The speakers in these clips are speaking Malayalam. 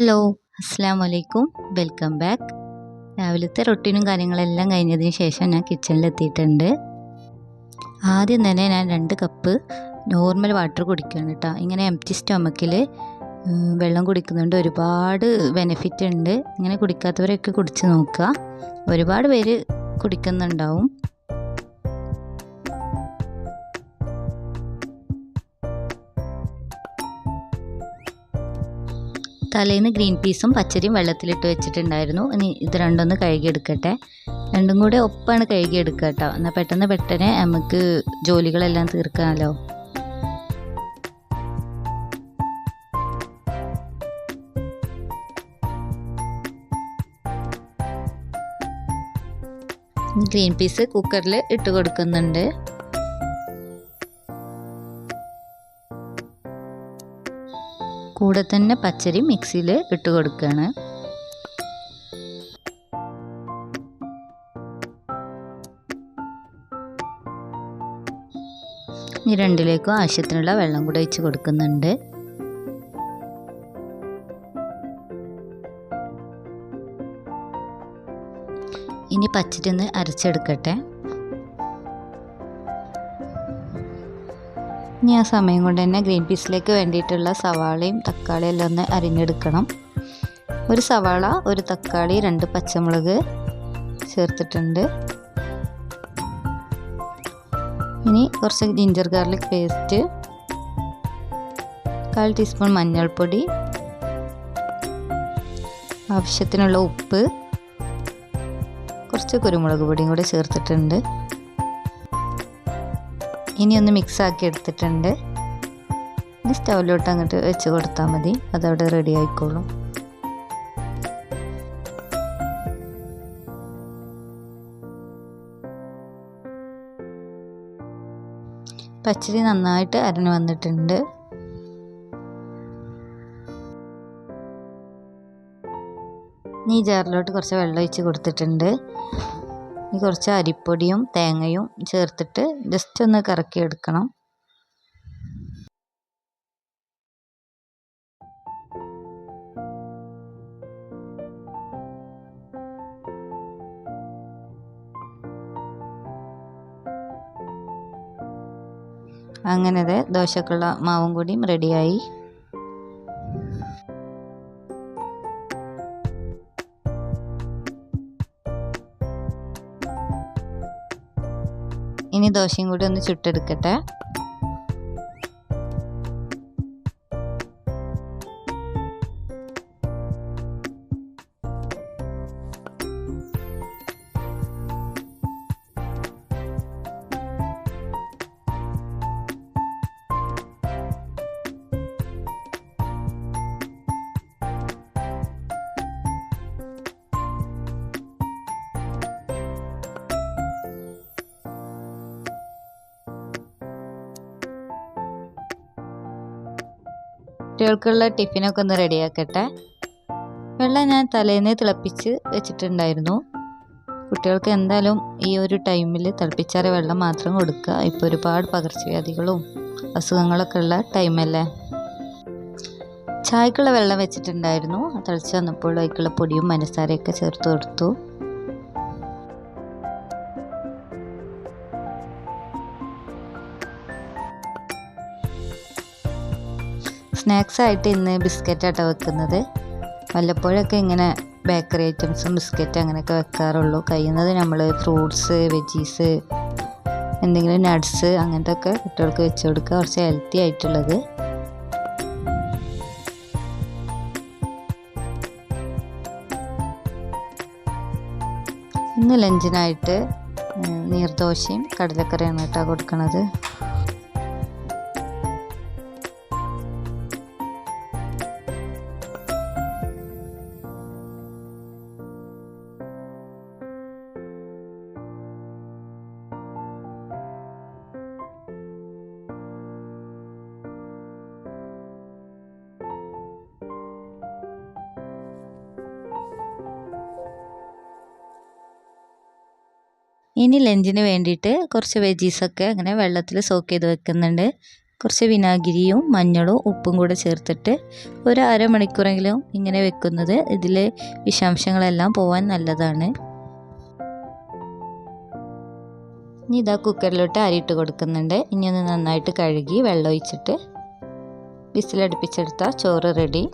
ഹലോ, അസ്സലാമു അലൈക്കും. Welcome back. രാവിലത്തെ റൊട്ടീനും കാര്യങ്ങളെല്ലാം കഴിഞ്ഞതിന് ശേഷം ഞാൻ കിച്ചണിലെത്തിയിട്ടുണ്ട്. ആദ്യം തന്നെ ഞാൻ 2 കപ്പ് നോർമൽ വാട്ടർ കുടിക്കുകയാണ് കേട്ടോ. ഇങ്ങനെ എംപ്റ്റി സ്റ്റൊമക്കിൽ വെള്ളം കുടിക്കുന്നുണ്ട് ഒരുപാട് ബെനിഫിറ്റ് ഉണ്ട്. ഇങ്ങനെ കുടിക്കാത്തവരൊക്കെ കുടിച്ച് നോക്കുക. ഒരുപാട് പേര് കുടിക്കുന്നുണ്ടാവും. തലേന്ന് ഗ്രീൻ പീസും പച്ചരിയും വെള്ളത്തിലിട്ട് വെച്ചിട്ടുണ്ടായിരുന്നു. ഇനി ഇത് രണ്ടൊന്ന് കഴുകിയെടുക്കട്ടെ. രണ്ടും കൂടെ ഒപ്പാണ് കഴുകിയെടുക്കുക കേട്ടോ. എന്നാൽ പെട്ടെന്ന് നമുക്ക് ജോലികളെല്ലാം തീർക്കാമല്ലോ. ഗ്രീൻ പീസ് കുക്കറിൽ ഇട്ട് കൊടുക്കുന്നുണ്ട്. കൂടെ തന്നെ പച്ചരി മിക്സിയിൽ ഇട്ട് കൊടുക്കുകയാണ്. ഈ രണ്ടിലേക്കും ആവശ്യത്തിനുള്ള വെള്ളം കൂടെ ഒഴിച്ച് കൊടുക്കുന്നുണ്ട്. ഇനി പച്ചരി ഒന്ന് അരച്ചെടുക്കട്ടെ. ഇനി ആ സമയം കൊണ്ട് തന്നെ ഗ്രീൻ പീസിലേക്ക് വേണ്ടിയിട്ടുള്ള സവാളയും തക്കാളിയും എല്ലാം ഒന്ന് അരിഞ്ഞെടുക്കണം. ഒരു സവാള, ഒരു തക്കാളി, 2 പച്ചമുളക് ചേർത്തിട്ടുണ്ട്. ഇനി കുറച്ച് ജിഞ്ചർ ഗാർലിക് പേസ്റ്റ്, 1/4 ടീസ്പൂൺ മഞ്ഞൾപ്പൊടി, ആവശ്യത്തിനുള്ള ഉപ്പ്, കുറച്ച് കുരുമുളക് പൊടിയും കൂടി ചേർത്തിട്ടുണ്ട്. ഇനി ഒന്ന് മിക്സ് ആക്കി എടുത്തിട്ടുണ്ട്. ഇനി സ്റ്റൗവിലോട്ട് അങ്ങോട്ട് വെച്ച് കൊടുത്താൽ മതി, അതവിടെ റെഡി ആയിക്കോളും. പച്ചരി നന്നായിട്ട് അരഞ്ഞു വന്നിട്ടുണ്ട്. ഇനി ഈ ജാറിലോട്ട് കുറച്ച് വെള്ളം ഒഴിച്ച് കൊടുത്തിട്ടുണ്ട്. ഇനി കുറച്ച് അരിപ്പൊടിയും തേങ്ങയും ചേർത്തിട്ട് ജസ്റ്റ് ഒന്ന് കറക്കിയെടുക്കണം. അങ്ങനെ ദോശക്കുള്ള മാവും കൂടിയും റെഡിയായി. ഇനി ദോശയും കൂടി ഒന്ന് ചുട്ടെടുക്കട്ടെ. കുട്ടികൾക്കുള്ള ടിഫിനൊക്കെ ഒന്ന് റെഡിയാക്കട്ടെ. വെള്ളം ഞാൻ തലേന്ന് തിളപ്പിച്ച് വെച്ചിട്ടുണ്ടായിരുന്നു. കുട്ടികൾക്ക് എന്തായാലും ഈ ഒരു ടൈമിൽ തിളപ്പിച്ചാറിയ വെള്ളം മാത്രം കൊടുക്കുക. ഇപ്പോൾ ഒരുപാട് പകർച്ചവ്യാധികളും അസുഖങ്ങളൊക്കെ ഉള്ള ടൈമല്ലേ. ചായക്കുള്ള വെള്ളം വെച്ചിട്ടുണ്ടായിരുന്നു. തിളച്ച് വന്നപ്പോൾ അതിലേക്കുള്ള പൊടിയും പഞ്ചസാരയൊക്കെ ചേർത്ത് കൊടുത്തു. സ്നാക്സ് ആയിട്ട് ഇന്ന് ബിസ്ക്കറ്റാട്ടോ വെക്കുന്നത്. വല്ലപ്പോഴൊക്കെ ഇങ്ങനെ ബേക്കറി ഐറ്റംസും ബിസ്ക്കറ്റ് അങ്ങനെയൊക്കെ വെക്കാറുള്ളൂ. കഴിയുന്നത് നമ്മൾ ഫ്രൂട്ട്സ്, വെജീസ്, എന്തെങ്കിലും നട്ട്സ് അങ്ങനത്തെ ഒക്കെ കുട്ടികൾക്ക് വെച്ച് കൊടുക്കുക, കുറച്ച് ഹെൽത്തി ആയിട്ടുള്ളത്. ഇന്ന് ലഞ്ചിനായിട്ട് നീർദോശയും കടലക്കറിയാണ് കേട്ടോ കൊടുക്കുന്നത്. ഇനി ലഞ്ചിന് വേണ്ടിയിട്ട് കുറച്ച് വെജീസൊക്കെ അങ്ങനെ വെള്ളത്തിൽ സോക്ക് ചെയ്ത് വെക്കുന്നുണ്ട്. കുറച്ച് വിനാഗിരിയും മഞ്ഞളും ഉപ്പും കൂടെ ചേർത്തിട്ട് ഒരു അരമണിക്കൂറെങ്കിലും ഇങ്ങനെ വെക്കുന്നത് ഇതിലെ വിഷാംശങ്ങളെല്ലാം പോവാൻ നല്ലതാണ്. ഇനി ഇതാ കുക്കറിലോട്ട് അരിയിട്ട് കൊടുക്കുന്നുണ്ട്. ഇനി ഒന്ന് നന്നായിട്ട് കഴുകി വെള്ളം ഒഴിച്ചിട്ട് വിസിലടുപ്പിച്ചെടുത്ത ചോറ് റെഡി.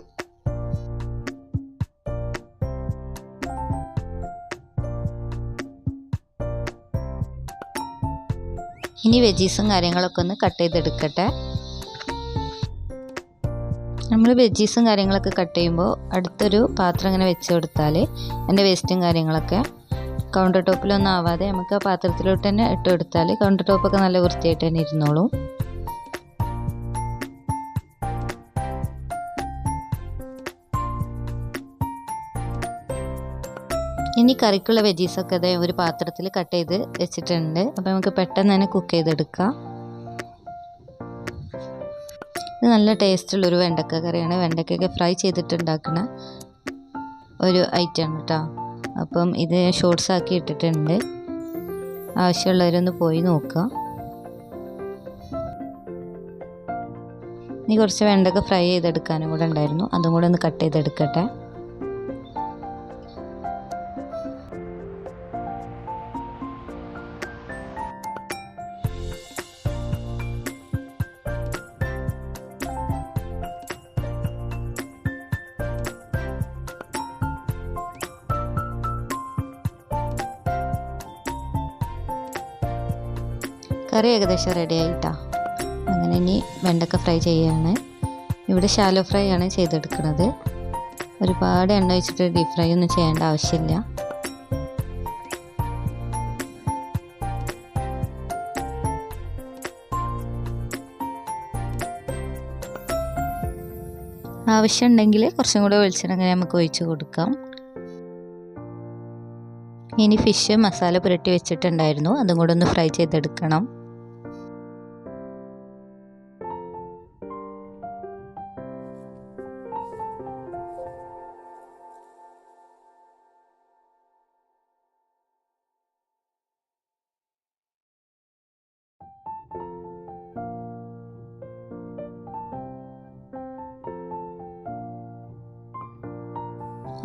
ഇനി വെജീസും കാര്യങ്ങളൊക്കെ ഒന്ന് കട്ട് ചെയ്തെടുക്കട്ടെ. നമ്മൾ വെജീസും കാര്യങ്ങളൊക്കെ കട്ട് ചെയ്യുമ്പോൾ അടുത്തൊരു പാത്രം ഇങ്ങനെ വെച്ച് കൊടുത്താൽ അതിൻ്റെ വേസ്റ്റും കാര്യങ്ങളൊക്കെ കൗണ്ടർ ടോപ്പിലൊന്നും ആവാതെ നമുക്ക് ആ പാത്രത്തിലോട്ട് തന്നെ ഇട്ട് കൊടുത്താൽ കൗണ്ടർ ടോപ്പൊക്കെ നല്ല വൃത്തിയായിട്ട് തന്നെ ഇരുന്നോളും. ഇനി കറിക്കുള്ള വെജീസൊക്കെ അതേ ഒരു പാത്രത്തിൽ കട്ട് ചെയ്ത് വെച്ചിട്ടുണ്ട്. അപ്പോൾ നമുക്ക് പെട്ടെന്ന് തന്നെ കുക്ക് ചെയ്തെടുക്കാം. ഇത് നല്ല ടേസ്റ്റുള്ളൊരു വെണ്ടക്ക കറിയാണ്. വെണ്ടക്കയൊക്കെ ഫ്രൈ ചെയ്തിട്ടുണ്ടാക്കുന്ന ഒരു ഐറ്റമാണ് കേട്ടോ. അപ്പം ഇത് ഷോർട്സ് ആക്കി ഇട്ടിട്ടുണ്ട്. ആവശ്യമുള്ളവരൊന്ന് പോയി നോക്കുക. ഇനി കുറച്ച് വെണ്ടക്ക ഫ്രൈ ചെയ്തെടുക്കാനും കൂടെ ഉണ്ടായിരുന്നു. അതും കൂടെ ഒന്ന് കട്ട് ചെയ്തെടുക്കട്ടെ. കറി ഏകദേശം റെഡി ആയിട്ടാ. അങ്ങനെ ഇനി വെണ്ടക്ക ഫ്രൈ ചെയ്യുകയാണ്. ഇവിടെ ഷാലോ ഫ്രൈ ആണ് ചെയ്തെടുക്കുന്നത്. ഒരുപാട് എണ്ണ ഒഴിച്ചിട്ട് ഡീപ്പ് ഫ്രൈ ഒന്നും ചെയ്യേണ്ട ആവശ്യമില്ല. ആവശ്യമുണ്ടെങ്കിൽ കുറച്ചും കൂടെ വെളിച്ചെണ്ണ അങ്ങനെ നമുക്ക് ഒഴിച്ച് കൊടുക്കാം. ഇനി ഫിഷ് മസാല പുരട്ടി വെച്ചിട്ടുണ്ടായിരുന്നു. അതും കൂടെ ഒന്ന് ഫ്രൈ ചെയ്തെടുക്കണം.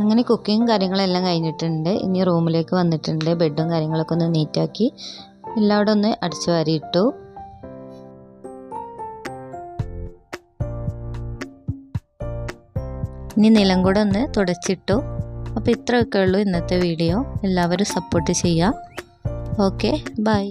അങ്ങനെ കുക്കിങ് കാര്യങ്ങളെല്ലാം കഴിഞ്ഞിട്ടുണ്ട്. ഇനി റൂമിലേക്ക് വന്നിട്ടുണ്ട്. ബെഡും കാര്യങ്ങളൊക്കെ ഒന്ന് നീറ്റാക്കി എല്ലാവരും ഒന്ന് അടിച്ചു വാരിയിട്ടു. ഇനി നിലം കൂടെ ഒന്ന് തുടച്ചിട്ടു. അപ്പോൾ ഇത്രയൊക്കെ ഉള്ളൂ ഇന്നത്തെ വീഡിയോ. എല്ലാവരും സപ്പോർട്ട് ചെയ്യുക. Okay, by.